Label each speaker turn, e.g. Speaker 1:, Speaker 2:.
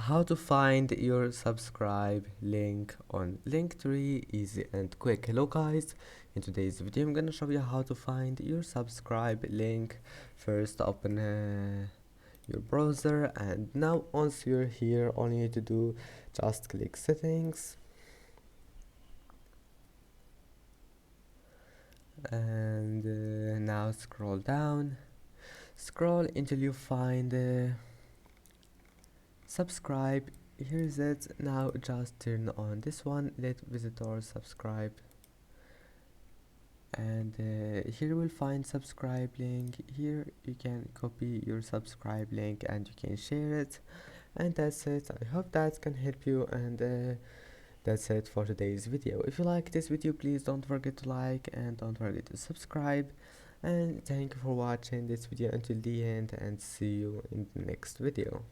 Speaker 1: How to find your subscribe link on Linktree, easy and quick. Hello guys, in today's video I'm gonna show you how to find your subscribe link. First open your browser, and now once you're here all you need to do, just click settings, and now scroll down, scroll until you find subscribe. Here is it. Now just turn on this one, let visitors subscribe, and here you will find subscribe link. Here you can copy your subscribe link and you can share it, and that's it. I hope that can help you, and that's it for today's video. If you like this video, please don't forget to like and don't forget to subscribe, and thank you for watching this video until the end, and see you in the next video.